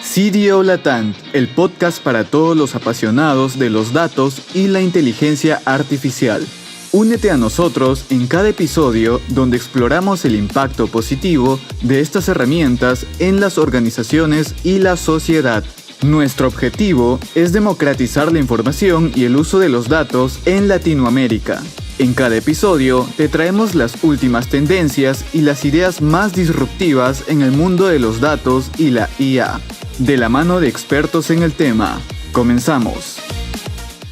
CDO Latam, el podcast para todos los apasionados de los datos y la inteligencia artificial. Únete a nosotros en cada episodio donde exploramos el impacto positivo de estas herramientas en las organizaciones y la sociedad. Nuestro objetivo es democratizar la información y el uso de los datos en Latinoamérica. En cada episodio te traemos las últimas tendencias y las ideas más disruptivas en el mundo de los datos y la IA, de la mano de expertos en el tema. Comenzamos.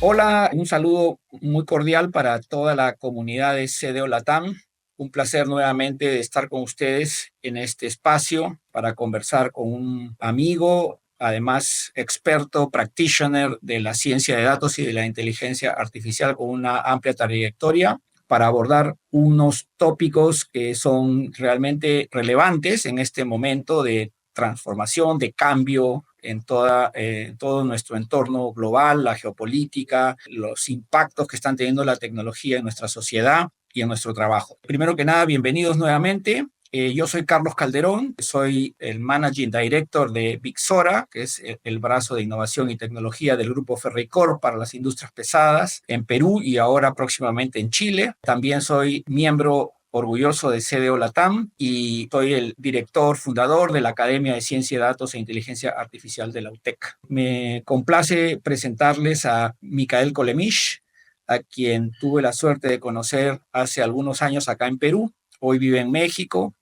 Hola, un saludo muy cordial para toda la comunidad de CDO Latam. Un placer nuevamente de estar con ustedes en este espacio para conversar con un amigo, además experto, practitioner de la ciencia de datos y de la inteligencia artificial con una amplia trayectoria para abordar unos tópicos que son realmente relevantes en este momento de transformación, de cambio en todo nuestro entorno global, la geopolítica, los impactos que están teniendo la tecnología en nuestra sociedad y en nuestro trabajo. Primero que nada, bienvenidos nuevamente. Yo soy Carlos Calderón, soy el Managing Director de Vixora, que es el brazo de innovación y tecnología del grupo Ferreycorp para las industrias pesadas en Perú y ahora próximamente en Chile. También soy miembro orgulloso de CDO Latam y soy el director fundador de la Academia de Ciencia de Datos e Inteligencia Artificial de la UTEC. Me complace presentarles a Micael Colemich, a quien tuve la suerte de conocer hace algunos años acá en Perú. Hoy vive en México.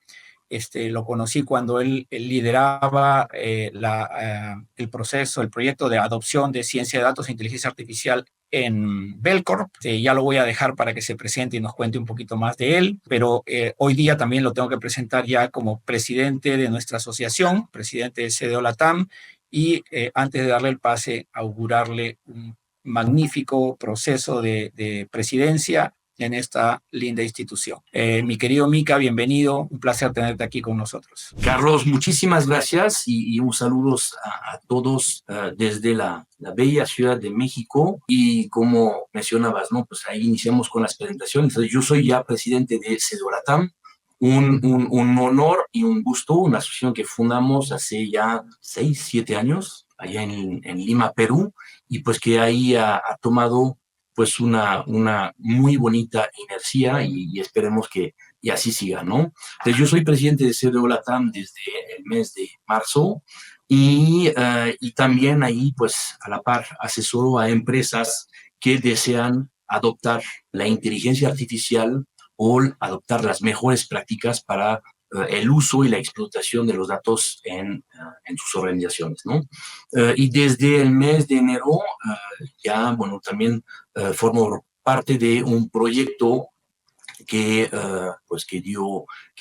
Lo conocí cuando él lideraba el proceso, el proyecto de adopción de ciencia de datos e inteligencia artificial en Belcorp. Ya lo voy a dejar para que se presente y nos cuente un poquito más de él, pero hoy día también lo tengo que presentar ya como presidente de nuestra asociación, presidente de CDO Latam, y antes de darle el pase, augurarle un magnífico proceso de presidencia en esta linda institución. Mi querido Mica, bienvenido, un placer tenerte aquí con nosotros. Carlos, muchísimas gracias y un saludo a todos desde la bella ciudad de México. Y como mencionabas, ¿no? Pues ahí iniciamos con las presentaciones. Entonces, yo soy ya presidente de CDO Latam. Un honor y un gusto, una asociación que fundamos hace ya 6, 7 años, allá en Lima, Perú, y pues que ahí ha tomado pues una muy bonita inercia y esperemos que y así siga, ¿no? Entonces, yo soy presidente de CDO Latam desde el mes de marzo y también ahí, pues, a la par, asesoro a empresas que desean adoptar la inteligencia artificial o adoptar las mejores prácticas para el uso y la explotación de los datos en sus organizaciones, ¿no? Y desde el mes de enero ya, bueno, también formo parte de un proyecto que, que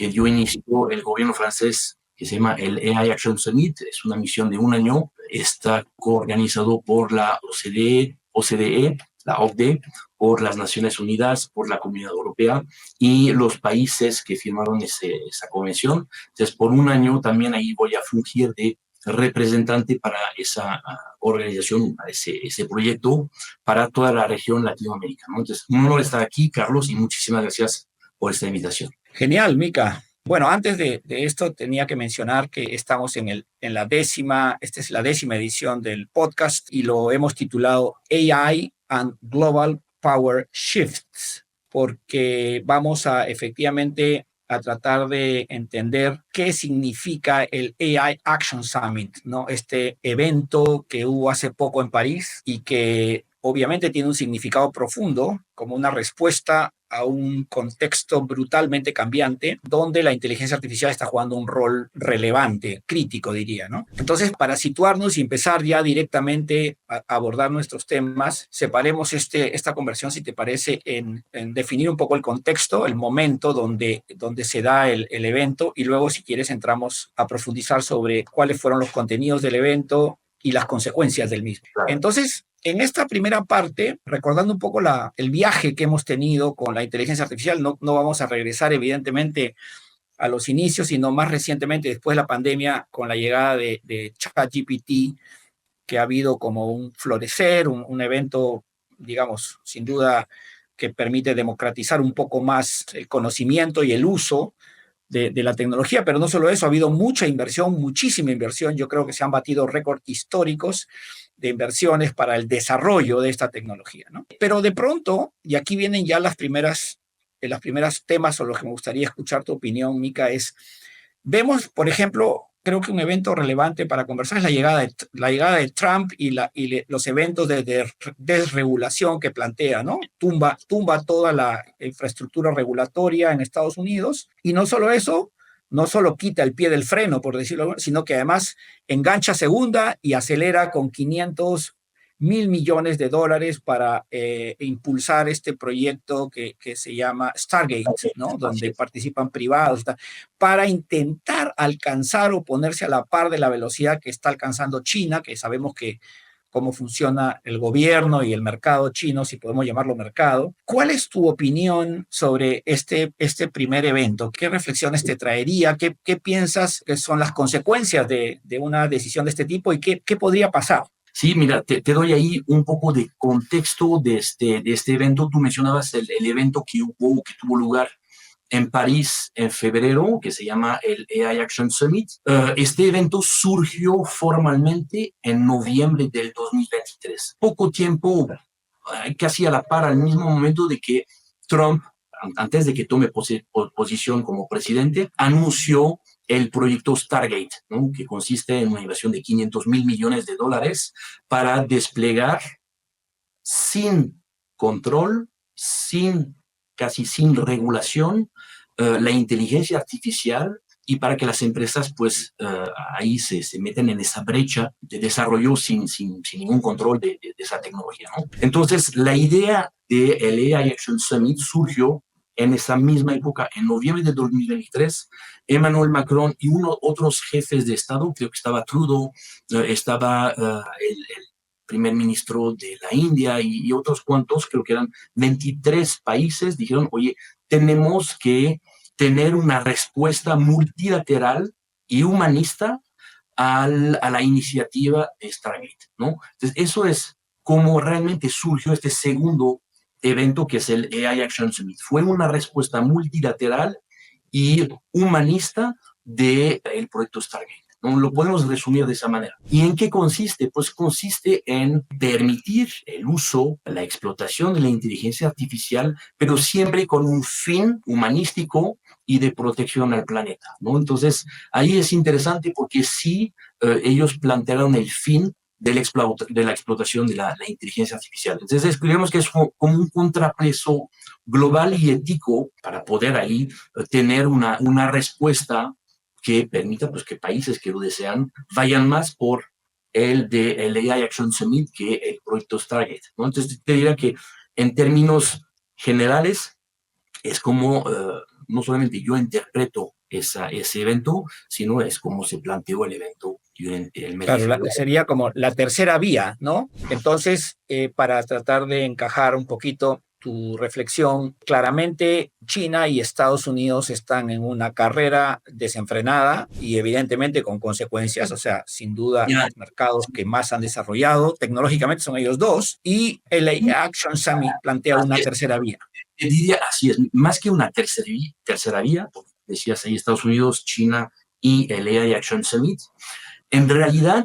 dio inicio el gobierno francés, que se llama el AI Action Summit. Es una misión de un año. Está coorganizado por la OCDE, la OCDE, por las Naciones Unidas, por la Comunidad Europea y los países que firmaron esa convención. Entonces, por un año también ahí voy a fungir de representante para esa organización, para ese proyecto, para toda la región Latinoamérica, ¿no? Entonces, un honor estar aquí, Carlos, y muchísimas gracias por esta invitación. Genial, Mica. Bueno, antes de esto tenía que mencionar que estamos en la décima, esta es la 10ª edición del podcast y lo hemos titulado AI and Global Power Shifts, porque vamos a efectivamente a tratar de entender qué significa el AI Action Summit, ¿no? Este evento que hubo hace poco en París y que obviamente tiene un significado profundo como una respuesta a un contexto brutalmente cambiante donde la inteligencia artificial está jugando un rol relevante, crítico diría, ¿no? Entonces, para situarnos y empezar ya directamente a abordar nuestros temas, separemos esta conversión, si te parece, en definir un poco el contexto, el momento donde se da el evento y luego, si quieres, entramos a profundizar sobre cuáles fueron los contenidos del evento y las consecuencias del mismo. Entonces, en esta primera parte, recordando un poco el viaje que hemos tenido con la inteligencia artificial, no vamos a regresar evidentemente a los inicios, sino más recientemente, después de la pandemia, con la llegada de ChatGPT, que ha habido como un florecer, un evento, digamos, sin duda que permite democratizar un poco más el conocimiento y el uso de la tecnología, pero no solo eso, ha habido mucha inversión, muchísima inversión. Yo creo que se han batido récords históricos de inversiones para el desarrollo de esta tecnología, ¿no? Pero de pronto, y aquí vienen ya las primeras temas sobre los que me gustaría escuchar tu opinión, Mika, vemos, por ejemplo, creo que un evento relevante para conversar es la llegada de Trump y los eventos de desregulación que plantea, ¿no? Tumba toda la infraestructura regulatoria en Estados Unidos. Y no solo eso, no solo quita el pie del freno, por decirlo, sino que además engancha segunda y acelera con 500.000 millones de dólares para impulsar este proyecto que se llama Stargate, ¿no? Donde participan privados, para intentar alcanzar o ponerse a la par de la velocidad que está alcanzando China, que sabemos que cómo funciona el gobierno y el mercado chino, si podemos llamarlo mercado. ¿Cuál es tu opinión sobre este primer evento? ¿Qué reflexiones te traería? ¿Qué piensas que son las consecuencias de una decisión de este tipo y qué podría pasar? Sí, mira, te doy ahí un poco de contexto de este evento. Tú mencionabas el evento que tuvo lugar en París en febrero, que se llama el AI Action Summit. Este evento surgió formalmente en noviembre del 2023. Poco tiempo, casi a la par, al mismo momento de que Trump, antes de que tome posición como presidente, anunció el proyecto Stargate, ¿no? Que consiste en una inversión de 500.000 millones de dólares para desplegar sin control, casi sin regulación, la inteligencia artificial, y para que las empresas pues ahí se meten en esa brecha de desarrollo sin ningún control de esa tecnología, ¿no? Entonces, la idea del AI Action Summit surgió en esa misma época, en noviembre de 2023. Emmanuel Macron y otros jefes de Estado, creo que estaba Trudeau, estaba el primer ministro de la India y otros cuantos, creo que eran 23 países, dijeron, oye, tenemos que tener una respuesta multilateral y humanista a la iniciativa de Stargate, ¿no? Entonces, eso es como realmente surgió este segundo evento, que es el AI Action Summit. Fue una respuesta multilateral y humanista del proyecto Stargate. ¿No? Lo podemos resumir de esa manera. ¿Y en qué consiste? Pues consiste en permitir el uso, la explotación de la inteligencia artificial, pero siempre con un fin humanístico y de protección al planeta, ¿no? Entonces, ahí es interesante porque sí, ellos plantearon el fin de la explotación de la inteligencia artificial. Entonces, creemos que es como un contrapeso global y ético para poder ahí tener una respuesta que permita pues, que países que lo desean vayan más por el AI Action Summit que el proyecto Stargate, ¿no? Entonces, te diría que en términos generales es como no solamente yo interpreto ese evento, sino es como se planteó el evento. Claro, sería como la tercera vía, ¿no? Entonces, para tratar de encajar un poquito tu reflexión, claramente China y Estados Unidos están en una carrera desenfrenada y evidentemente con consecuencias, o sea, sin duda los mercados que más han desarrollado tecnológicamente son ellos dos, y el Action Summit plantea una tercera vía. Diría, así es, más que una tercera vía, decías ahí Estados Unidos, China y el AI Action Summit, en realidad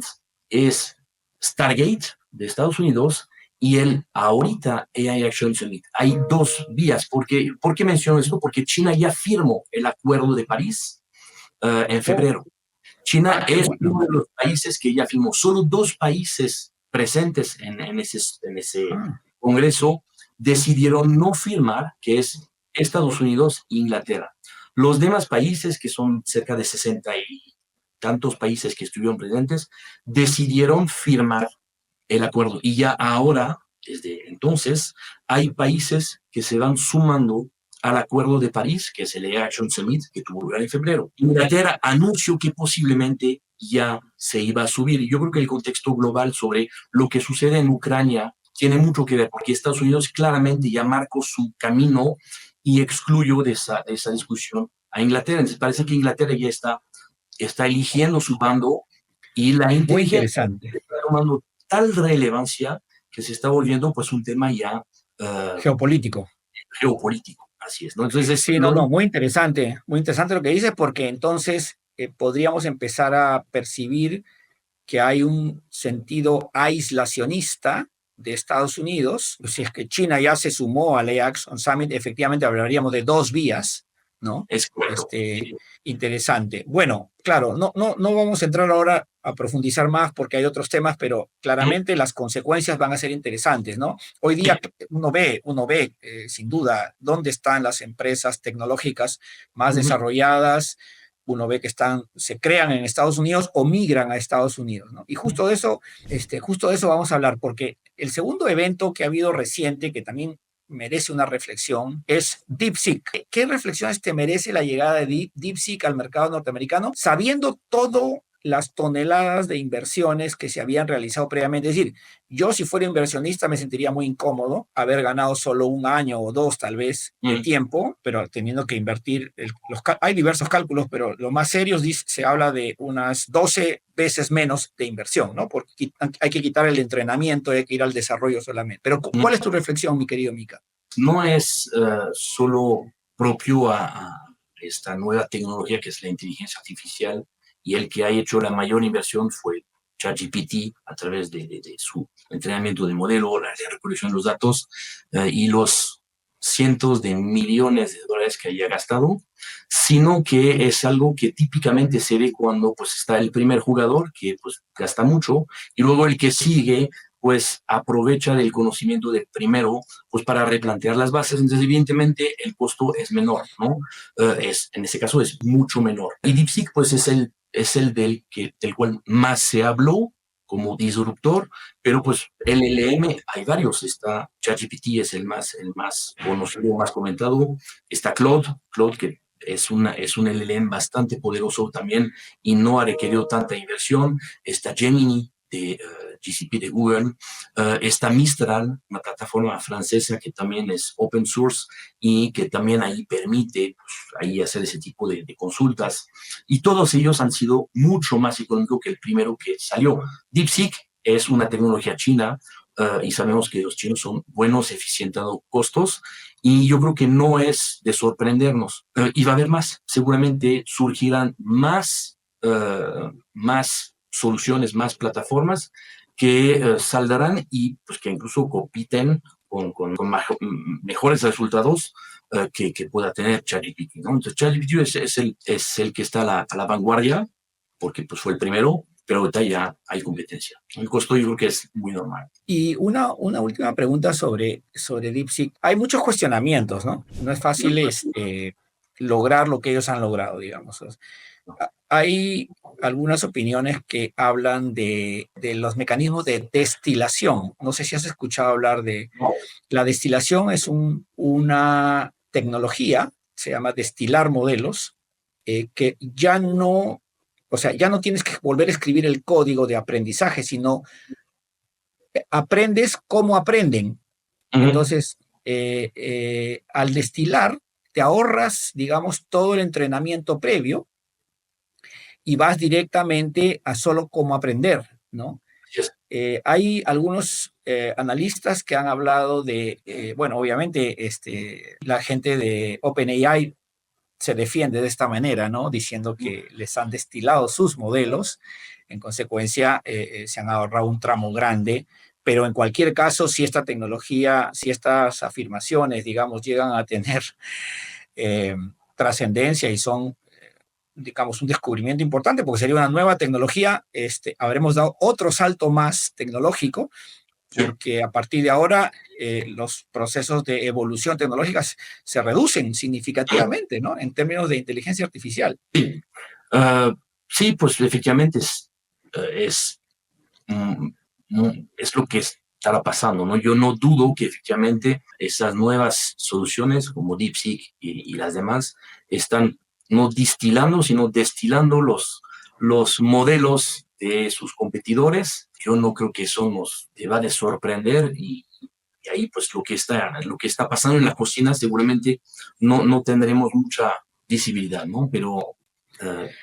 es Stargate de Estados Unidos y el ahorita AI Action Summit. Hay dos vías. ¿Por qué menciono esto? Porque China ya firmó el Acuerdo de París en febrero. China es uno de los países que ya firmó. Solo 2 países presentes en ese congreso decidieron no firmar, que es Estados Unidos e Inglaterra. Los demás países, que son cerca de 60 y tantos países que estuvieron presentes, decidieron firmar el acuerdo. Y ya ahora, desde entonces, hay países que se van sumando al Acuerdo de París, que es el AI Action Summit, que tuvo lugar en febrero. Inglaterra anunció que posiblemente ya se iba a subir. Y yo creo que el contexto global sobre lo que sucede en Ucrania tiene mucho que ver, porque Estados Unidos claramente ya marcó su camino y excluyó de esa discusión a Inglaterra. Entonces parece que Inglaterra ya está eligiendo su bando y la inteligencia está tomando tal relevancia que se está volviendo pues un tema ya geopolítico. Así es, ¿no? Entonces, Sí, no, no, muy interesante lo que dices, porque entonces podríamos empezar a percibir que hay un sentido aislacionista de Estados Unidos. Si es que China ya se sumó al AIAX on Summit, efectivamente hablaríamos de dos vías, ¿no? es correcto. Sí. Interesante. Bueno, claro, no vamos a entrar ahora a profundizar más porque hay otros temas, pero claramente las consecuencias van a ser interesantes, ¿no? Hoy día uno ve sin duda dónde están las empresas tecnológicas más desarrolladas. Uno ve que se crean en Estados Unidos o migran a Estados Unidos, ¿no? Y justo de eso vamos a hablar, porque el segundo evento que ha habido reciente, que también merece una reflexión, es DeepSeek. ¿Qué reflexiones te merece la llegada de DeepSeek al mercado norteamericano, sabiendo todo las toneladas de inversiones que se habían realizado previamente? Es decir, yo si fuera inversionista me sentiría muy incómodo haber ganado solo un año o dos tal vez de tiempo, pero teniendo que invertir, hay diversos cálculos, pero lo más serio se habla de unas 12 veces menos de inversión, ¿no? Porque hay que quitar el entrenamiento, hay que ir al desarrollo solamente. Pero ¿cuál es tu reflexión, mi querido Mika? No es solo propio a esta nueva tecnología que es la inteligencia artificial, y el que ha hecho la mayor inversión fue ChatGPT a través de su entrenamiento de modelo, la recolección de los datos y los cientos de millones de dólares que haya gastado, sino que es algo que típicamente se ve cuando pues está el primer jugador que pues gasta mucho y luego el que sigue pues aprovecha del conocimiento del primero pues para replantear las bases. Entonces evidentemente el costo es menor, ¿no? En ese caso es mucho menor. Y DeepSeek pues es el del cual más se habló como disruptor, pero pues LLM hay varios. Está ChatGPT, es el más conocido, más comentado. Está Claude que es un LLM bastante poderoso también y no ha requerido tanta inversión. Está Gemini de GCP de Google. Está Mistral, una plataforma francesa que también es open source y que también ahí permite pues, ahí hacer ese tipo de consultas. Y todos ellos han sido mucho más económicos que el primero que salió. DeepSeek es una tecnología china y sabemos que los chinos son buenos eficientando costos y yo creo que no es de sorprendernos. Y va a haber más, seguramente surgirán más soluciones, más plataformas que saldrán y pues que incluso compiten con mejores resultados que pueda tener ChatGPT, ¿no? Entonces ChatGPT es el que está a la vanguardia porque pues fue el primero, pero ahorita ya hay competencia. El costo yo creo que es muy normal. Y una última pregunta sobre DeepSeek. Hay muchos cuestionamientos, ¿no? No es fácil lograr lo que ellos han logrado, digamos. Hay algunas opiniones que hablan de los mecanismos de destilación. No sé si has escuchado hablar de... La destilación es una tecnología, se llama destilar modelos, que ya no, o sea, ya no tienes que volver a escribir el código de aprendizaje, sino aprendes cómo aprenden. Entonces, al destilar, te ahorras, digamos, todo el entrenamiento previo y vas directamente a solo cómo aprender, ¿no? Yes. Hay algunos analistas que han hablado de, bueno, obviamente la gente de OpenAI se defiende de esta manera, ¿no? Diciendo que les han destilado sus modelos, en consecuencia se han ahorrado un tramo grande, pero en cualquier caso, si esta tecnología, si estas afirmaciones, digamos, llegan a tener trascendencia y son digamos, un descubrimiento importante, porque sería una nueva tecnología, habremos dado otro salto más tecnológico, porque a partir de ahora los procesos de evolución tecnológica se reducen significativamente, ¿no? En términos de inteligencia artificial. Sí, sí pues efectivamente es lo que estará pasando, ¿no? Yo no dudo que efectivamente esas nuevas soluciones como DeepSeek y las demás están no distilando, sino destilando los modelos de sus competidores. Yo no creo que eso nos deba de sorprender y ahí pues lo que está pasando en la cocina seguramente no tendremos mucha visibilidad, ¿no? Pero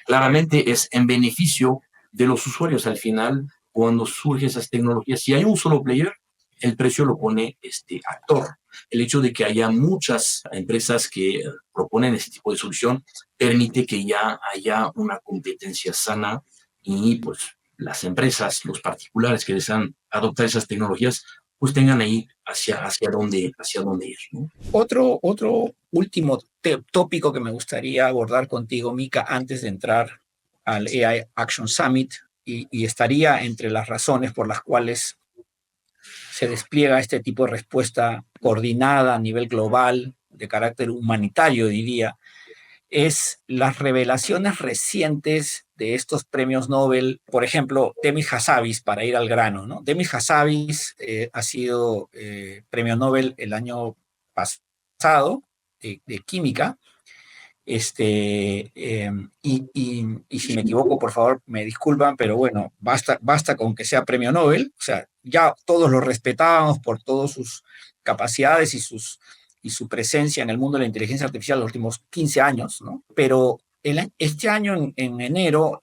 claramente es en beneficio de los usuarios al final cuando surgen esas tecnologías. Si hay un solo player, el precio lo pone este actor. El hecho de que haya muchas empresas que proponen ese tipo de solución permite que ya haya una competencia sana y pues las empresas, los particulares que desean adoptar esas tecnologías, pues tengan ahí hacia dónde ir, ¿no? Otro último tópico que me gustaría abordar contigo, Mika, antes de entrar al AI Action Summit, y estaría entre las razones por las cuales se despliega este tipo de respuesta coordinada a nivel global, de carácter humanitario, diría, es las revelaciones recientes de estos premios Nobel. Por ejemplo, Demis Hassabis, para ir al grano, ¿no? Demis Hassabis ha sido premio Nobel el año pasado de química. Y si me equivoco, por favor, me disculpan, pero bueno, basta con que sea premio Nobel. O sea, ya todos lo respetábamos por todas sus capacidades y su presencia en el mundo de la inteligencia artificial los últimos 15 años, ¿no? Pero este año, en enero,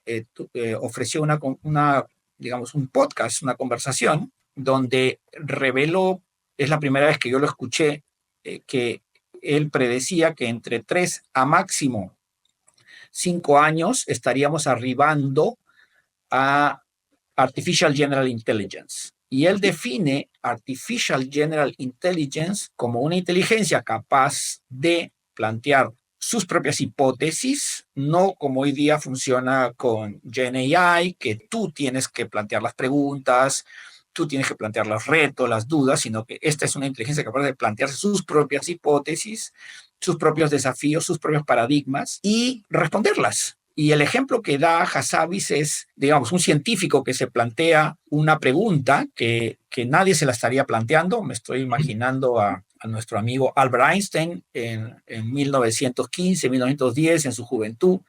ofreció digamos, un podcast, una conversación, donde reveló, es la primera vez que yo lo escuché, que él predecía que entre 3 a máximo 5 años estaríamos arribando a Artificial General Intelligence. Y él define Artificial General Intelligence como una inteligencia capaz de plantear sus propias hipótesis, no como hoy día funciona con GenAI, que tú tienes que plantear las preguntas, tú tienes que plantear los retos, las dudas, sino que esta es una inteligencia capaz de plantearse sus propias hipótesis, sus propios desafíos, sus propios paradigmas y responderlas. Y el ejemplo que da Hassabis es, digamos, un científico que se plantea una pregunta que nadie se la estaría planteando. Me estoy imaginando a nuestro amigo Albert Einstein en 1915, 1910, en su juventud,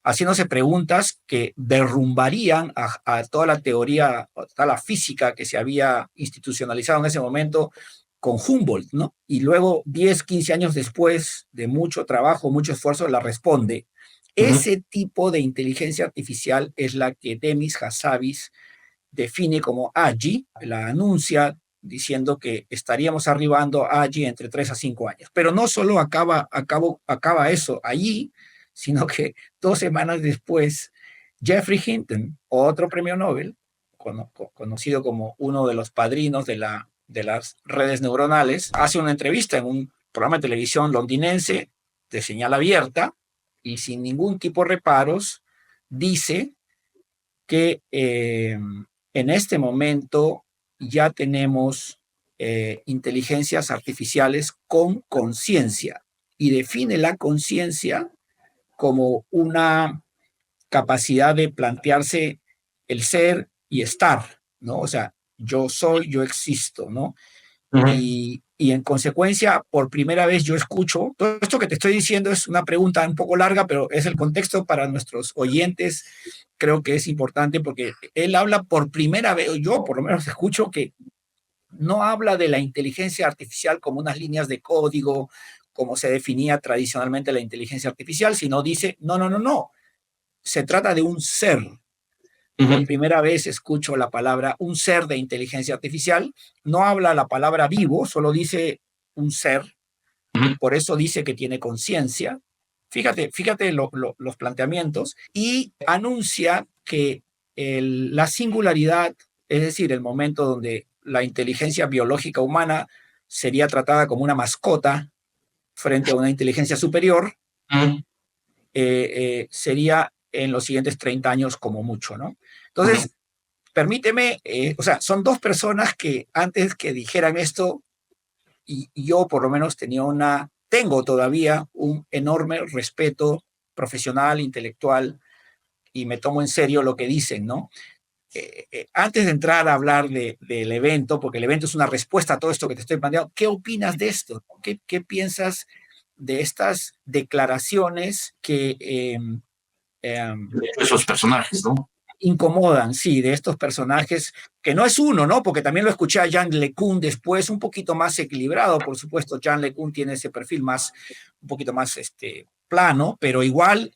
haciéndose preguntas que derrumbarían a toda la teoría, a toda la física que se había institucionalizado en ese momento con Humboldt, ¿no? Y luego, 10, 15 años después de mucho trabajo, mucho esfuerzo, la responde. Ese tipo de inteligencia artificial es la que Demis Hassabis define como AGI, la anuncia diciendo que estaríamos arribando a AGI entre 3 a 5 años. Pero no solo acaba eso allí, sino que 2 semanas después, Geoffrey Hinton, otro premio Nobel, conocido como uno de los padrinos de las redes neuronales, hace una entrevista en un programa de televisión londinense de señal abierta y sin ningún tipo de reparos, dice que en este momento ya tenemos inteligencias artificiales con conciencia y define la conciencia como una capacidad de plantearse el ser y estar, ¿no? O sea, yo soy, yo existo, ¿no? Y en consecuencia, por primera vez yo escucho, todo esto que te estoy diciendo es una pregunta un poco larga, pero es el contexto para nuestros oyentes, creo que es importante porque él habla por primera vez, yo por lo menos escucho que no habla de la inteligencia artificial como unas líneas de código, como se definía tradicionalmente la inteligencia artificial, sino dice, no, se trata de un ser. Por primera vez escucho la palabra un ser de inteligencia artificial. No habla la palabra vivo, solo dice un ser. Por eso dice que tiene conciencia. Fíjate los planteamientos. Y anuncia que la singularidad, es decir, el momento donde la inteligencia biológica humana sería tratada como una mascota frente a una inteligencia superior, sería en los siguientes 30 años como mucho, ¿no? Entonces, permíteme, o sea, son dos personas que antes que dijeran esto, y yo por lo menos tengo todavía un enorme respeto profesional, intelectual, y me tomo en serio lo que dicen, ¿no? Antes de entrar a hablar del evento, porque el evento es una respuesta a todo esto que te estoy planteando, ¿qué opinas de esto? ¿Qué piensas de estas declaraciones que esos personajes, ¿no? incomodan, sí, de estos personajes, que no es uno, ¿no? Porque también lo escuché a Jean LeCun después, un poquito más equilibrado, por supuesto, Jean LeCun tiene ese perfil un poquito más plano, pero igual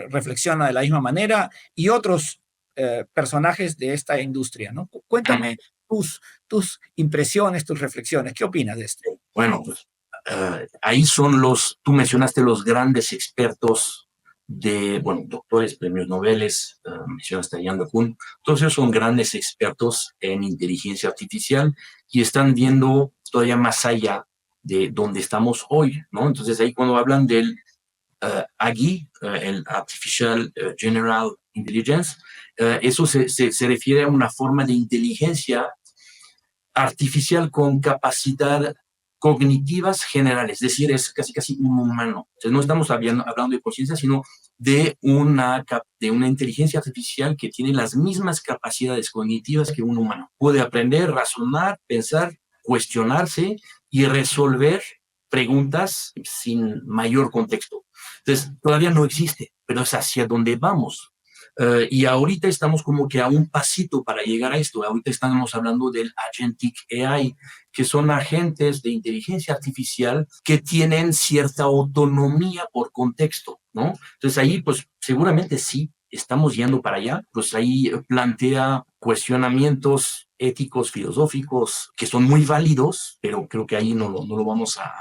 reflexiona de la misma manera, y otros personajes de esta industria, ¿no? Cuéntame tus impresiones, tus reflexiones. ¿Qué opinas de esto? Bueno, pues ahí son tú mencionaste los grandes expertos doctores, premios Nobel, mencionaste a Yan LeCun, todos ellos son grandes expertos en inteligencia artificial y están viendo todavía más allá de donde estamos hoy, ¿no? Entonces ahí cuando hablan del AGI, el Artificial General Intelligence, eso se refiere a una forma de inteligencia artificial con capacidad cognitivas generales, es decir, es casi un humano. Entonces, no estamos hablando de conciencia, sino de una inteligencia artificial que tiene las mismas capacidades cognitivas que un humano. Puede aprender, razonar, pensar, cuestionarse y resolver preguntas sin mayor contexto. Entonces, todavía no existe, pero es hacia donde vamos. Y ahorita estamos como que a un pasito para llegar a esto. Ahorita estamos hablando del Agentic AI, que son agentes de inteligencia artificial que tienen cierta autonomía por contexto, ¿no? Entonces ahí, pues seguramente sí, estamos yendo para allá. Pues ahí plantea cuestionamientos éticos, filosóficos, que son muy válidos, pero creo que ahí no lo vamos a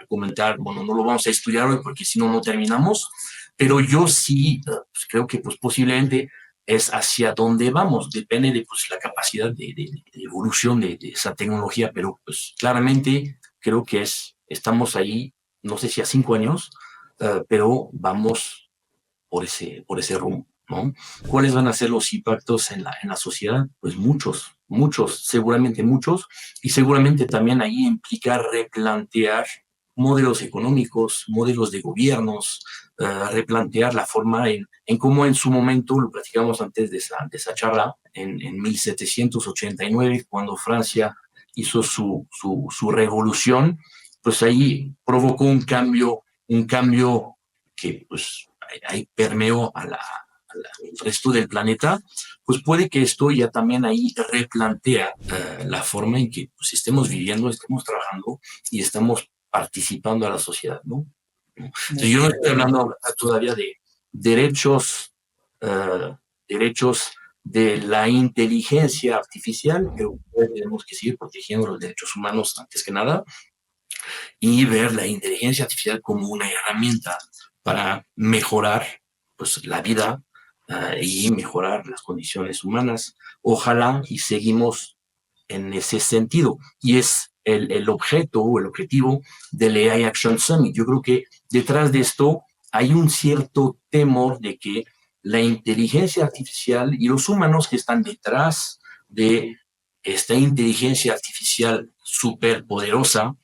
comentar, bueno, no lo vamos a estudiar hoy porque si no, no terminamos. Pero yo sí pues creo que pues, posiblemente es hacia dónde vamos, depende de pues, la capacidad de evolución de esa tecnología, pero pues claramente creo que estamos ahí, no sé si a 5 años, pero vamos por ese rumbo, ¿no? ¿Cuáles van a ser los impactos en la sociedad? Pues muchos, seguramente muchos, y seguramente también ahí implica replantear modelos económicos, modelos de gobiernos, replantear la forma en cómo en su momento, lo platicamos antes de esa charla, en 1789, cuando Francia hizo su revolución, pues ahí provocó un cambio que pues ahí permeó al resto del planeta, pues puede que esto ya también ahí replantea la forma en que pues, estemos viviendo, estemos trabajando y estamos participando a la sociedad, ¿no? Entonces, yo no estoy hablando todavía de derechos de la inteligencia artificial, pero tenemos que seguir protegiendo los derechos humanos antes que nada y ver la inteligencia artificial como una herramienta para mejorar pues, la vida y mejorar las condiciones humanas. Ojalá y seguimos en ese sentido. Y es el objeto o el objetivo del AI Action Summit. Yo creo que detrás de esto hay un cierto temor de que la inteligencia artificial y los humanos que están detrás de esta inteligencia artificial superpoderosa,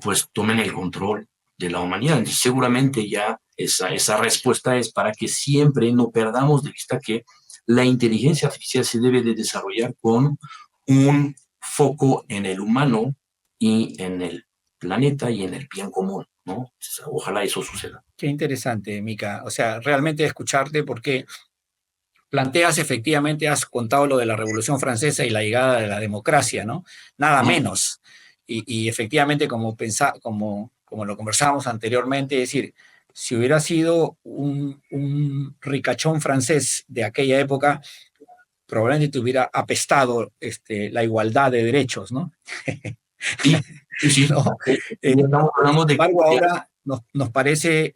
pues tomen el control de la humanidad. Y seguramente ya esa respuesta es para que siempre no perdamos de vista que la inteligencia artificial se debe de desarrollar con un foco en el humano y en el planeta y en el bien común, ¿no? Entonces, ojalá eso suceda. Qué interesante, Mika. O sea, realmente escucharte porque efectivamente, has contado lo de la Revolución Francesa y la llegada de la democracia, ¿no? Nada menos. Y efectivamente, como lo conversábamos anteriormente, es decir, si hubiera sido un ricachón francés de aquella época, probablemente te hubiera apestado la igualdad de derechos, ¿no? Sí. No, sin embargo, ahora nos parece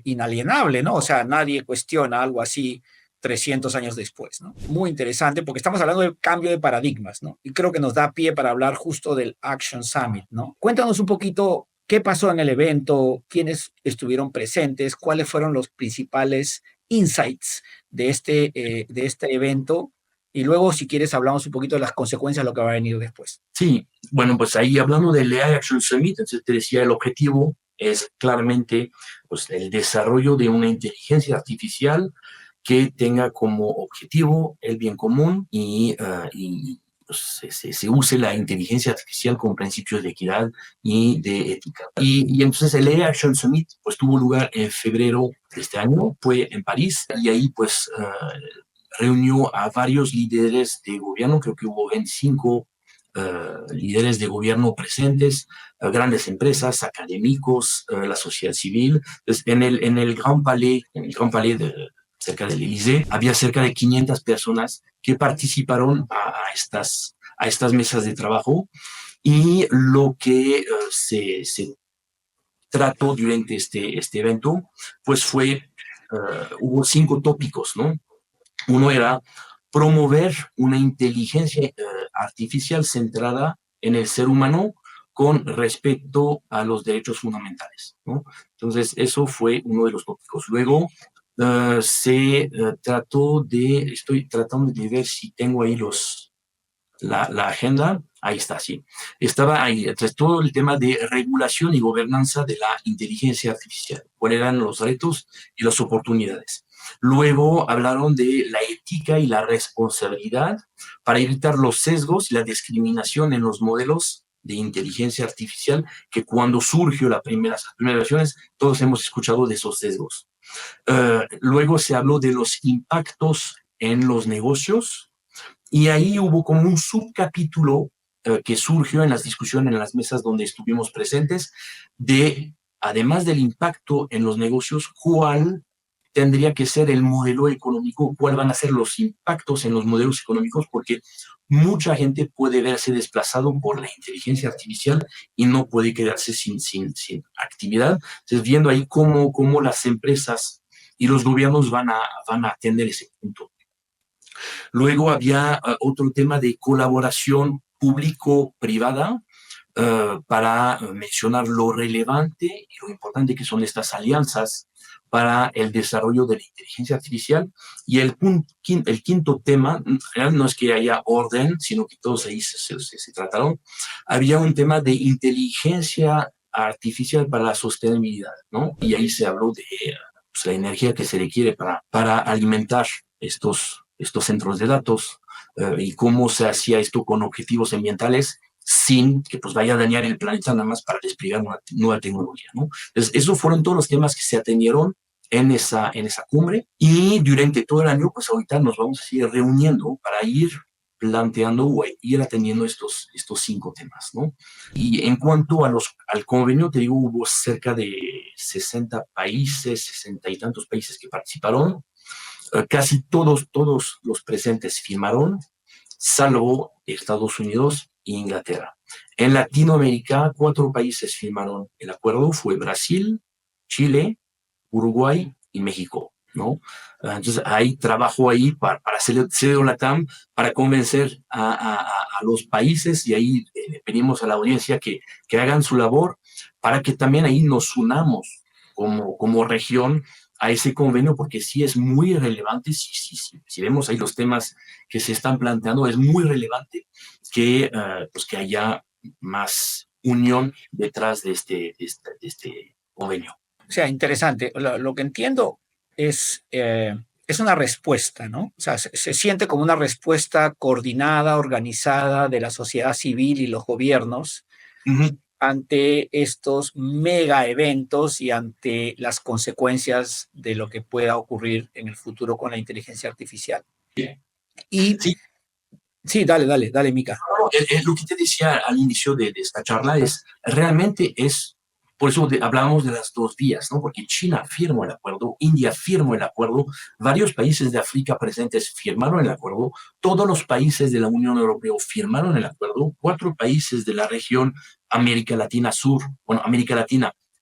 inalienable, ¿no? O sea, nadie cuestiona algo así 300 años después, ¿no? Muy interesante porque estamos hablando del cambio de paradigmas, ¿no? Y creo que nos da pie para hablar justo del Action Summit, ¿no? Cuéntanos un poquito qué pasó en el evento, quiénes estuvieron presentes, cuáles fueron los principales insights de este evento. Y luego, si quieres, hablamos un poquito de las consecuencias de lo que va a venir después. Sí, bueno, pues ahí hablando del AI Action Summit, entonces te decía, el objetivo es claramente pues, el desarrollo de una inteligencia artificial que tenga como objetivo el bien común y pues, se use la inteligencia artificial con principios de equidad y de ética. Y entonces el AI Action Summit pues, tuvo lugar en febrero de este año, fue en París, y ahí pues reunió a varios líderes de gobierno, creo que hubo 25 líderes de gobierno presentes, grandes empresas, académicos, la sociedad civil. Entonces, en el Grand Palais, cerca del Élysée, había cerca de 500 personas que participaron a a estas mesas de trabajo y lo que se trató durante este evento, pues hubo 5 tópicos, ¿no? Uno era promover una inteligencia artificial centrada en el ser humano con respecto a los derechos fundamentales, ¿no? Entonces, eso fue uno de los tópicos. Luego, estoy tratando de ver si tengo ahí la agenda, ahí está, sí. Estaba ahí, entonces, todo el tema de regulación y gobernanza de la inteligencia artificial, cuáles eran los retos y las oportunidades. Luego hablaron de la ética y la responsabilidad para evitar los sesgos y la discriminación en los modelos de inteligencia artificial, que cuando surgió las primeras versiones, todos hemos escuchado de esos sesgos. Luego se habló de los impactos en los negocios, y ahí hubo como un subcapítulo que surgió en las discusiones, en las mesas donde estuvimos presentes, además del impacto en los negocios, cuál tendría que ser el modelo económico, cuáles van a ser los impactos en los modelos económicos, porque mucha gente puede verse desplazado por la inteligencia artificial y no puede quedarse sin actividad. Entonces, viendo ahí cómo las empresas y los gobiernos van a atender ese punto. Luego había otro tema de colaboración público-privada, para mencionar lo relevante y lo importante que son estas alianzas para el desarrollo de la inteligencia artificial. Y el quinto tema, no es que haya orden, sino que todos ahí se trataron, había un tema de inteligencia artificial para la sostenibilidad, ¿no? Y ahí se habló de pues, la energía que se requiere para alimentar estos centros de datos, y cómo se hacía esto con objetivos ambientales sin que pues vaya a dañar el planeta nada más para desplegar una nueva tecnología, ¿no? Entonces, esos fueron todos los temas que se atendieron en esa cumbre, y durante todo el año, pues ahorita nos vamos a seguir reuniendo para ir planteando o ir atendiendo estos 5 temas, ¿no? Y en cuanto al convenio, te digo, hubo cerca de 60 países, 60 y tantos países que participaron. Casi todos los presentes firmaron, salvo Estados Unidos e Inglaterra. En Latinoamérica, 4 países firmaron el acuerdo, fue Brasil, Chile, Uruguay y México, ¿no? Entonces, hay trabajo ahí para hacer CDO-LATAM, para convencer a los países, y ahí pedimos a la audiencia que hagan su labor para que también ahí nos unamos como región a ese convenio, porque sí es muy relevante. Si vemos ahí los temas que se están planteando, es muy relevante que haya más unión detrás de este convenio. O sea, interesante. Lo que entiendo es una respuesta, ¿no? O sea, se siente como una respuesta coordinada, organizada de la sociedad civil y los gobiernos ante estos mega eventos y ante las consecuencias de lo que pueda ocurrir en el futuro con la inteligencia artificial. Y sí, dale, Mika. Lo que te decía al inicio de esta charla realmente por eso hablábamos de las 2 vías, ¿no? Porque China firmó el acuerdo, India firmó el acuerdo, varios países de África presentes firmaron el acuerdo, todos los países de la Unión Europea firmaron el acuerdo, 4 países de la región América Latina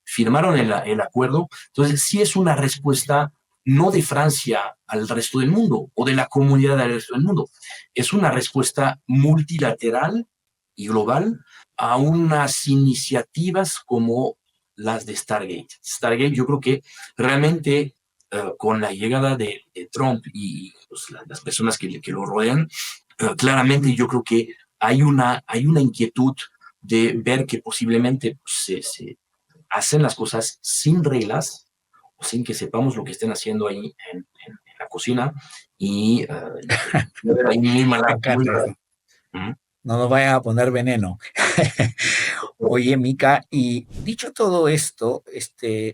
firmaron el acuerdo. Entonces, sí es una respuesta no de Francia al resto del mundo o de la comunidad al resto del mundo, es una respuesta multilateral y global a unas iniciativas como las de Stargate. Stargate, yo creo que realmente con la llegada de Trump y pues, las personas que lo rodean, claramente yo creo que hay una inquietud de ver que posiblemente pues, se hacen las cosas sin reglas o sin que sepamos lo que estén haciendo ahí en la cocina, y no nos vayan a poner veneno. Oye, Mika, y dicho todo esto,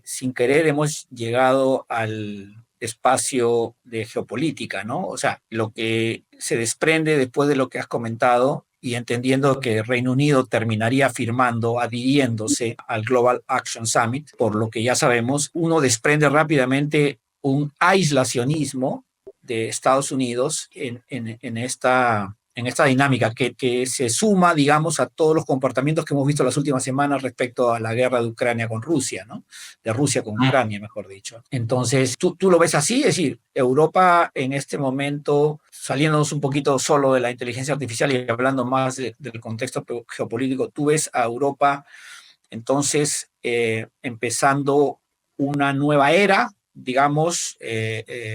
sin querer hemos llegado al espacio de geopolítica, ¿no? O sea, lo que se desprende después de lo que has comentado, y entendiendo que Reino Unido terminaría firmando, adhiriéndose al Global Action Summit, por lo que ya sabemos, uno desprende rápidamente un aislacionismo de Estados Unidos en en esta dinámica que se suma, digamos, a todos los comportamientos que hemos visto las últimas semanas respecto a la guerra de Ucrania con Rusia, ¿no? De Rusia con Ucrania, mejor dicho. Entonces, ¿tú lo ves así? Es decir, Europa en este momento, saliéndonos un poquito solo de la inteligencia artificial y hablando más del contexto geopolítico, ¿tú ves a Europa entonces empezando una nueva era, digamos,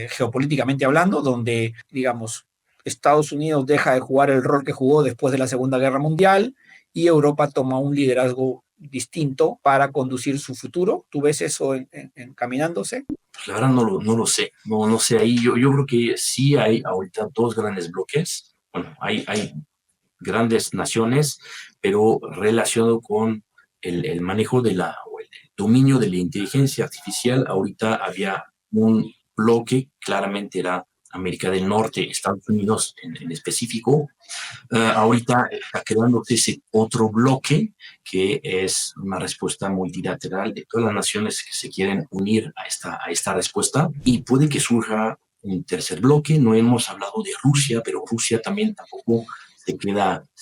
geopolíticamente hablando, donde, digamos, Estados Unidos deja de jugar el rol que jugó después de la Segunda Guerra Mundial y Europa toma un liderazgo distinto para conducir su futuro? ¿Tú ves eso encaminándose? Pues la verdad no lo sé, no sé ahí. Yo creo que sí hay ahorita dos grandes bloques. Bueno, hay grandes naciones, pero relacionado con el manejo o el dominio de la inteligencia artificial. Ahorita había un bloque, claramente era América del Norte, Estados Unidos en específico. Ahorita está creándose ese otro bloque que es una respuesta multilateral de todas las naciones que se quieren unir a esta respuesta, y puede que surja un tercer bloque. No hemos hablado de Rusia, pero Rusia también tampoco se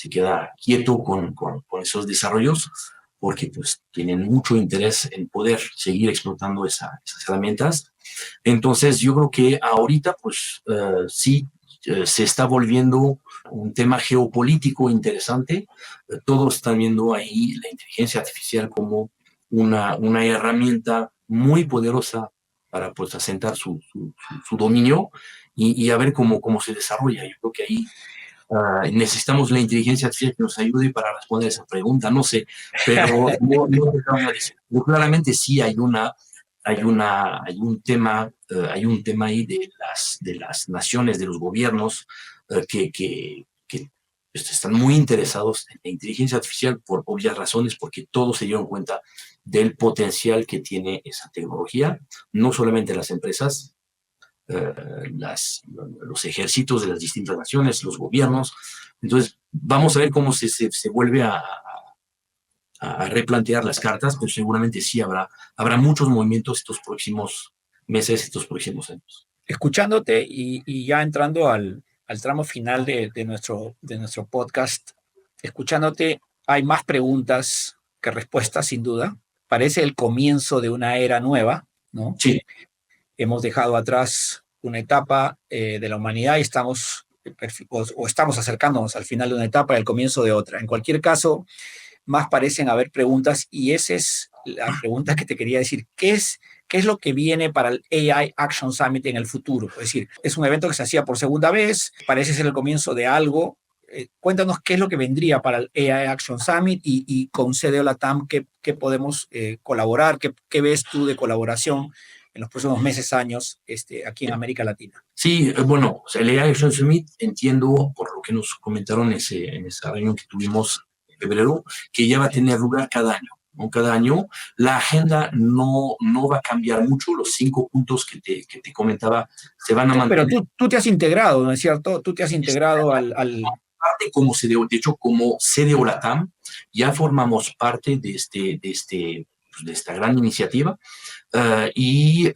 queda quieto con esos desarrollos, porque pues tienen mucho interés en poder seguir explotando esas herramientas. Entonces yo creo que ahorita pues sí se está volviendo un tema geopolítico interesante. Todos están viendo ahí la inteligencia artificial como una herramienta muy poderosa para pues asentar su dominio y a ver cómo se desarrolla. Yo creo que ahí necesitamos la inteligencia artificial que nos ayude para responder esa pregunta, no sé, pero pero claramente sí hay un tema ahí de las naciones, de los gobiernos que están muy interesados en la inteligencia artificial por obvias razones, porque todos se dieron cuenta del potencial que tiene esa tecnología, no solamente las empresas, eh, los ejércitos de las distintas naciones, los gobiernos. Entonces, vamos a ver cómo se vuelve a replantear las cartas, pero seguramente sí habrá muchos movimientos estos próximos meses, estos próximos años. Escuchándote y ya entrando al tramo final de nuestro podcast, escuchándote, hay más preguntas que respuestas, sin duda. Parece el comienzo de una era nueva, ¿no? Sí. Hemos dejado atrás una etapa de la humanidad y estamos acercándonos al final de una etapa y al comienzo de otra. En cualquier caso, más parecen haber preguntas y esa es la pregunta que te quería decir. ¿Qué es lo que viene para el AI Action Summit en el futuro? Es decir, es un evento que se hacía por segunda vez, parece ser el comienzo de algo. Cuéntanos qué es lo que vendría para el AI Action Summit y con CDO Latam, qué podemos colaborar, qué ves tú de colaboración en los próximos meses, años, aquí en América Latina. Sí, bueno, el AI Action Summit, entiendo por lo que nos comentaron en esa reunión que tuvimos en febrero, que ya va a tener lugar cada año, ¿no? Cada año. La agenda no va a cambiar mucho, los 5 puntos que te comentaba se van a mantener. Pero tú te has integrado, ¿no es cierto? Tú te has integrado al Como CDO, de hecho, como CDO Latam, ya formamos parte de esta gran iniciativa. Y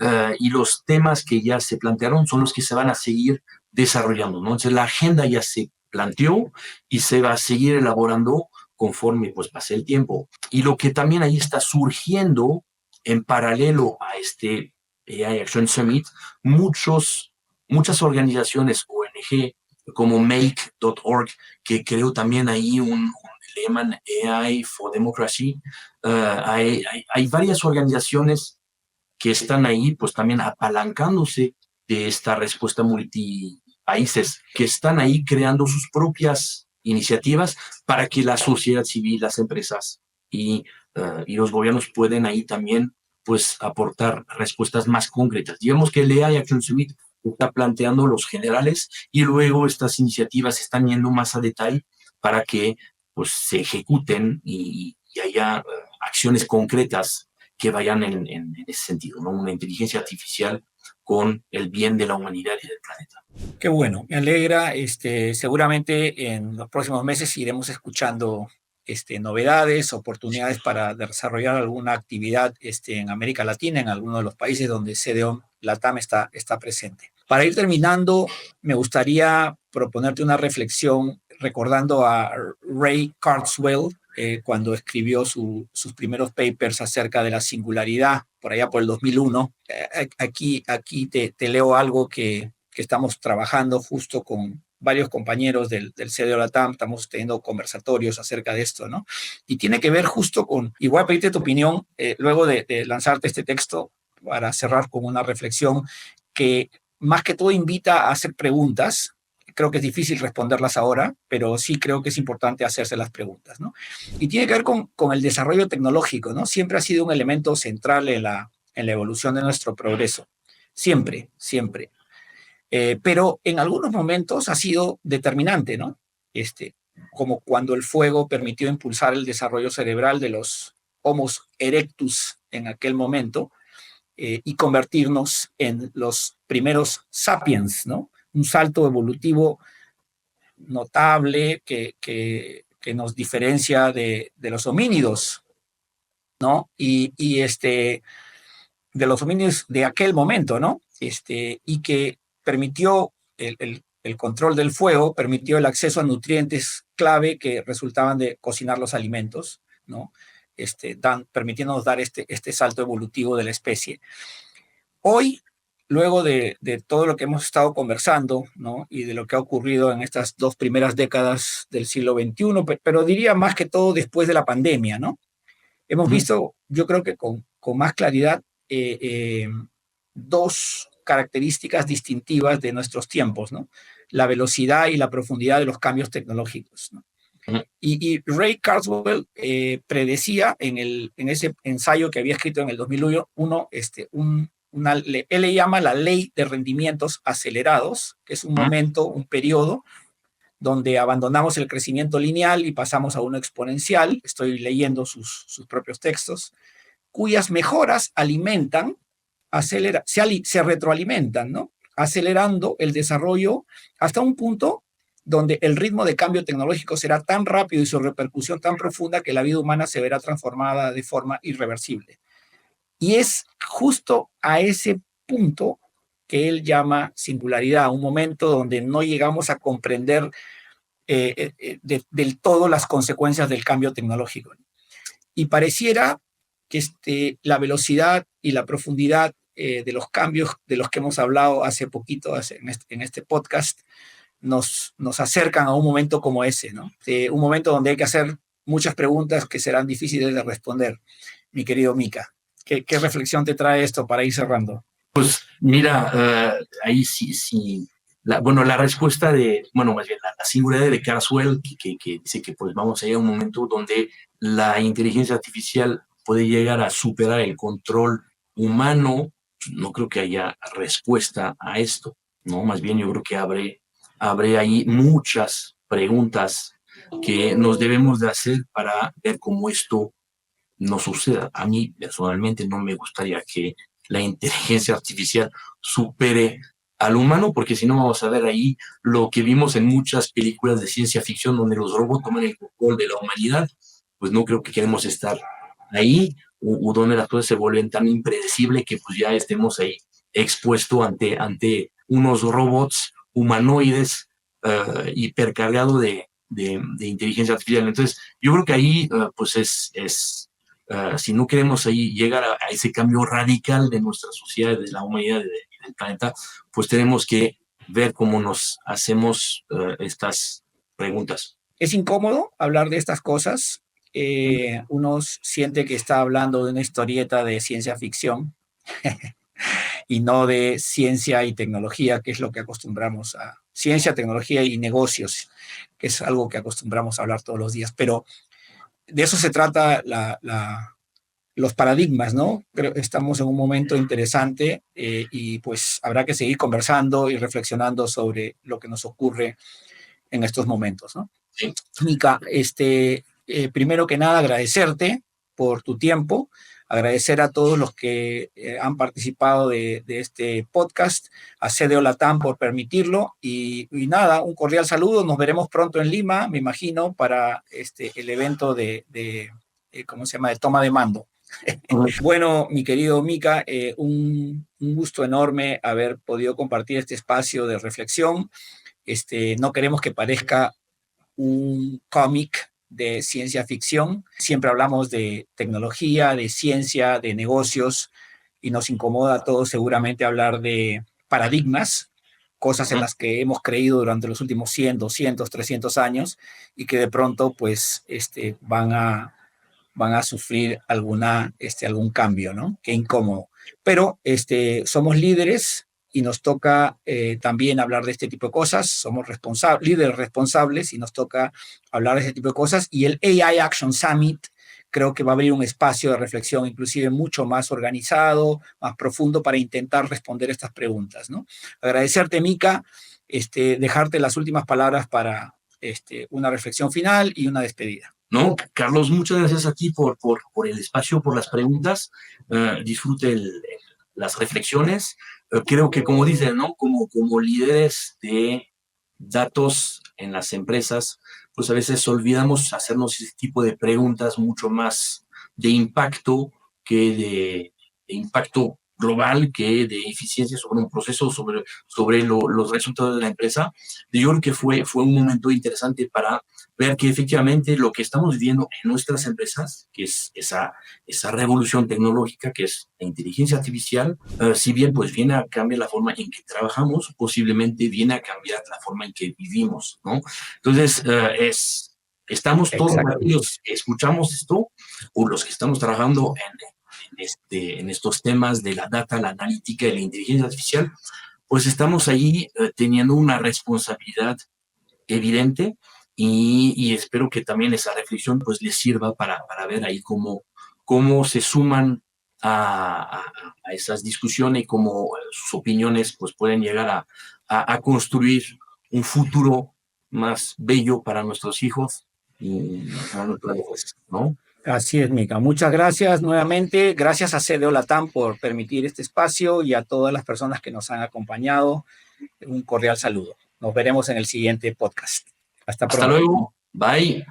los temas que ya se plantearon son los que se van a seguir desarrollando, ¿no? Entonces la agenda ya se planteó y se va a seguir elaborando conforme pues pase el tiempo. Y lo que también ahí está surgiendo en paralelo a este AI Action Summit, muchas organizaciones ONG como make.org, que creo también ahí le llaman AI for Democracy. Hay varias organizaciones que están ahí, pues también apalancándose de esta respuesta multipaíses, que están ahí creando sus propias iniciativas para que la sociedad civil, las empresas y los gobiernos pueden ahí también pues aportar respuestas más concretas. Digamos que el AI Action Summit está planteando los generales y luego estas iniciativas están yendo más a detalle para que pues se ejecuten y haya acciones concretas que vayan en ese sentido, ¿no? Una inteligencia artificial con el bien de la humanidad y del planeta. Qué bueno, me alegra. Seguramente en los próximos meses iremos escuchando novedades, oportunidades para desarrollar alguna actividad en América Latina, en alguno de los países donde CDO Latam está presente. Para ir terminando, me gustaría proponerte una reflexión recordando a Ray Kurzweil, cuando escribió sus primeros papers acerca de la singularidad, por allá por el 2001. Aquí te leo algo que estamos trabajando justo con varios compañeros del CDO Latam, estamos teniendo conversatorios acerca de esto, ¿no? Y tiene que ver justo con, y voy a pedirte tu opinión luego de lanzarte este texto para cerrar con una reflexión que más que todo invita a hacer preguntas. Creo que es difícil responderlas ahora, pero sí creo que es importante hacerse las preguntas, ¿no? Y tiene que ver con el desarrollo tecnológico, ¿no? Siempre ha sido un elemento central en la evolución de nuestro progreso. Siempre, siempre. Pero en algunos momentos ha sido determinante, ¿no? Como cuando el fuego permitió impulsar el desarrollo cerebral de los Homo erectus en aquel momento y convertirnos en los primeros sapiens, ¿no? Un salto evolutivo notable que nos diferencia de los homínidos, ¿no? De los homínidos de aquel momento, ¿no? Y que permitió el control del fuego, permitió el acceso a nutrientes clave que resultaban de cocinar los alimentos, ¿no? Permitiéndonos dar este salto evolutivo de la especie. Hoy, luego de todo lo que hemos estado conversando, ¿no? Y de lo que ha ocurrido en estas 2 primeras décadas del siglo XXI, pero diría más que todo después de la pandemia, ¿no? Hemos visto, yo creo que con más claridad, 2 características distintivas de nuestros tiempos, ¿no? La velocidad y la profundidad de los cambios tecnológicos, ¿no? Y Ray Kurzweil predecía en ese ensayo que había escrito en el 2001, él le llama la ley de rendimientos acelerados, que es un momento, un periodo donde abandonamos el crecimiento lineal y pasamos a uno exponencial. Estoy leyendo sus propios textos, cuyas mejoras se retroalimentan, ¿no? Acelerando el desarrollo hasta un punto donde el ritmo de cambio tecnológico será tan rápido y su repercusión tan profunda que la vida humana se verá transformada de forma irreversible. Y es justo a ese punto que él llama singularidad, un momento donde no llegamos a comprender del todo las consecuencias del cambio tecnológico. Y pareciera que la velocidad y la profundidad de los cambios de los que hemos hablado hace poquito en este podcast nos acercan a un momento como ese, ¿no? Un momento donde hay que hacer muchas preguntas que serán difíciles de responder. Mi querido Mika, ¿qué reflexión te trae esto para ir cerrando? Pues mira, ahí sí. La respuesta más bien la singularidad de Kurzweil, que dice que pues vamos a llegar a un momento donde la inteligencia artificial puede llegar a superar el control humano. No creo que haya respuesta a esto, ¿no? Más bien yo creo que abre ahí muchas preguntas que nos debemos de hacer para ver cómo esto no suceda. A mí personalmente no me gustaría que la inteligencia artificial supere al humano, porque si no vamos a ver ahí lo que vimos en muchas películas de ciencia ficción donde los robots toman el control de la humanidad. Pues no creo que queremos estar ahí, o donde las cosas se vuelven tan impredecibles que pues ya estemos ahí expuestos ante unos robots humanoides hipercargados de inteligencia artificial. Entonces, yo creo que ahí pues si no queremos ahí llegar a ese cambio radical de nuestra sociedad, de la humanidad y del planeta, pues tenemos que ver cómo nos hacemos estas preguntas. Es incómodo hablar de estas cosas. Uno siente que está hablando de una historieta de ciencia ficción y no de ciencia y tecnología, que es lo que acostumbramos a... Ciencia, tecnología y negocios, que es algo que acostumbramos a hablar todos los días. Pero de eso se trata los paradigmas, ¿no? Creo que estamos en un momento interesante y pues habrá que seguir conversando y reflexionando sobre lo que nos ocurre en estos momentos, ¿no? Sí. Mika, primero que nada agradecerte por tu tiempo, agradecer a todos los que han participado de este podcast, a CDO Latam por permitirlo y nada, un cordial saludo, nos veremos pronto en Lima, me imagino, para el evento ¿cómo se llama?, de toma de mando. Bueno, mi querido Mika, un gusto enorme haber podido compartir este espacio de reflexión. No queremos que parezca un cómic de ciencia ficción. Siempre hablamos de tecnología, de ciencia, de negocios, y nos incomoda a todos seguramente hablar de paradigmas, cosas en las que hemos creído durante los últimos 100, 200, 300 años y que de pronto pues van a sufrir algún cambio, ¿no? Qué incómodo. Pero somos líderes y nos toca también hablar de este tipo de cosas. Somos líderes responsables y nos toca hablar de este tipo de cosas. Y el AI Action Summit creo que va a abrir un espacio de reflexión inclusive mucho más organizado, más profundo para intentar responder estas preguntas, ¿no? Agradecerte, Mica, dejarte las últimas palabras para una reflexión final y una despedida. No, Carlos, muchas gracias a ti por el espacio, por las preguntas. Disfrute las reflexiones. Creo que, como dices, ¿no? Como líderes de datos en las empresas, pues a veces olvidamos hacernos ese tipo de preguntas mucho más de impacto que de impacto global, que de eficiencia sobre un proceso, sobre los resultados de la empresa. Yo creo que fue un momento interesante para ver que efectivamente lo que estamos viviendo en nuestras empresas, que es esa revolución tecnológica, que es la inteligencia artificial, si bien pues viene a cambiar la forma en que trabajamos, posiblemente viene a cambiar la forma en que vivimos, ¿no? Entonces, estamos todos aquellos que escuchamos esto, o los que estamos trabajando en estos temas de la data, la analítica y la inteligencia artificial, pues estamos ahí teniendo una responsabilidad evidente y espero que también esa reflexión pues les sirva para ver ahí cómo se suman a esas discusiones y cómo sus opiniones pues pueden llegar a construir un futuro más bello para nuestros hijos y para nuestros hijos, ¿no? Así es, Mica. Muchas gracias nuevamente. Gracias a CDO Latam por permitir este espacio y a todas las personas que nos han acompañado. Un cordial saludo. Nos veremos en el siguiente podcast. Hasta pronto. Hasta luego. Bye.